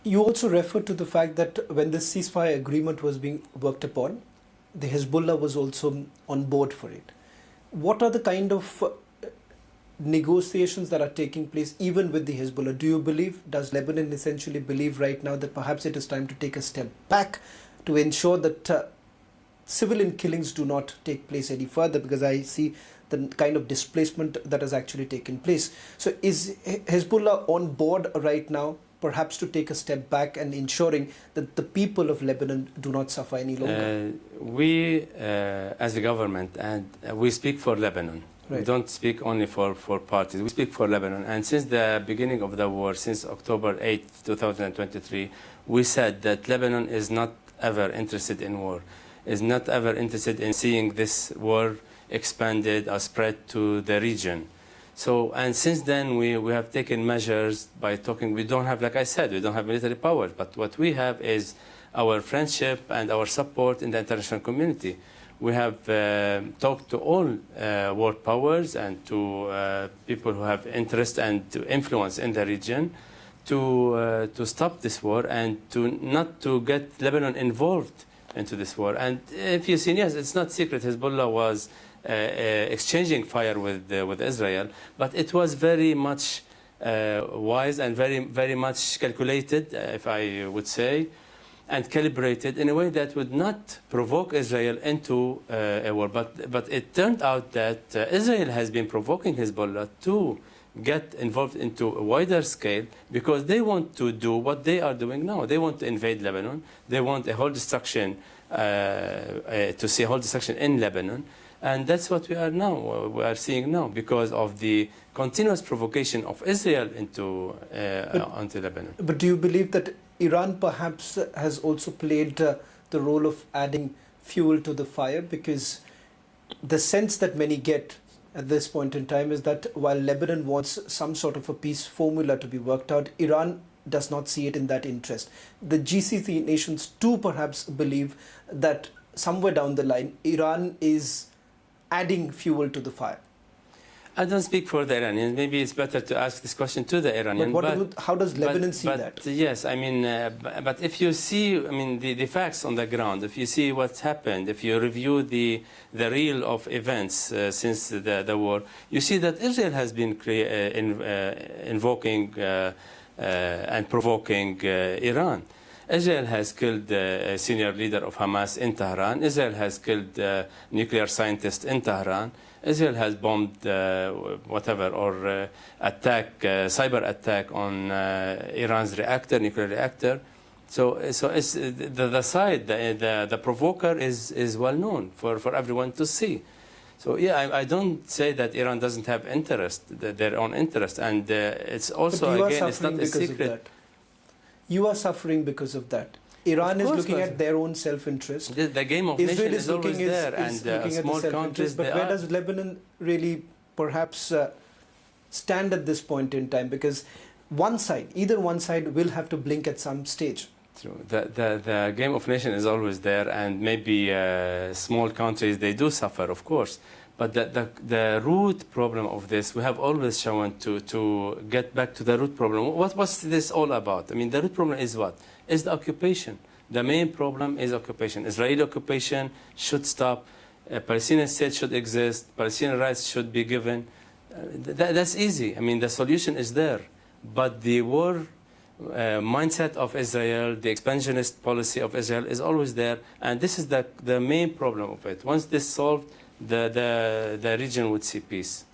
You also refer to the fact that when this ceasefire agreement was being worked upon, the Hezbollah was also on board for it. What are the kind of negotiations that are taking place even with the Hezbollah? Do you believe, does Lebanon essentially believe right now that perhaps it is time to take a step back to ensure that civilian killings do not take place any further? Because I see the kind of displacement that has actually taken place. So is Hezbollah on board right now perhaps to take a step back and ensuring that the people of Lebanon do not suffer any longer? We, as a government, and we speak for Lebanon. Right. We don't speak only for parties. We speak for Lebanon. And since the beginning of the war, since October 8, 2023, we said that Lebanon is not ever interested in war, is not ever interested in seeing this war expanded or spread to the region. So, and since then, we have taken measures by talking. We don't have, like I said, we don't have military power, but what we have is our friendship and our support in the international community. We have talked to all world powers and to people who have interest and to influence in the region to stop this war and to not to get Lebanon involved into this war. And if you've seen, yes, it's not secret, Hezbollah was exchanging fire with Israel, but it was very much wise and very much calculated, if I would say, and calibrated in a way that would not provoke Israel into a war. But it turned out that Israel has been provoking Hezbollah to get involved into a wider scale because they want to do what they are doing now. They want to invade Lebanon. They want a whole destruction, to see a whole destruction in Lebanon. And that's what we are seeing now because of the continuous provocation of Israel onto Lebanon. But do you believe that Iran perhaps has also played the role of adding fuel to the fire? Because the sense that many get at this point in time is that while Lebanon wants some sort of a peace formula to be worked out, Iran does not see it in that interest. The GCC nations too perhaps believe that somewhere down the line, Iran is adding fuel to the fire. I don't speak for the Iranians. Maybe it's better to ask this question to the Iranians. But how does Lebanon see that? Yes, I mean, but if you see, I mean, the facts on the ground, if you see what's happened, if you review the reel of events since the war, you see that Israel has been invoking and provoking Iran. Israel has killed a senior leader of Hamas in Tehran. Israel has killed nuclear scientists in Tehran. Israel has bombed cyber attack on Iran's nuclear reactor. So it's the provoker is well known for everyone to see. So yeah, I don't say that Iran doesn't have interest, their own interest, and it's also again it's not a secret. You are suffering because of that. Iran is looking at their own self-interest. The game of nation is always there, and small countries. But where does Lebanon really perhaps stand at this point in time? Because either one side will have to blink at some stage. True. The game of nation is always there, and maybe small countries, they do suffer, of course. But the root problem of this, we have always shown to get back to the root problem. What's this all about? I mean, the root problem is what? Is the occupation. The main problem is occupation. Israeli occupation should stop. A Palestinian state should exist. Palestinian rights should be given. That's easy. I mean, the solution is there. But the war mindset of Israel, the expansionist policy of Israel is always there. And this is the main problem of it. Once this solved, the region would see peace.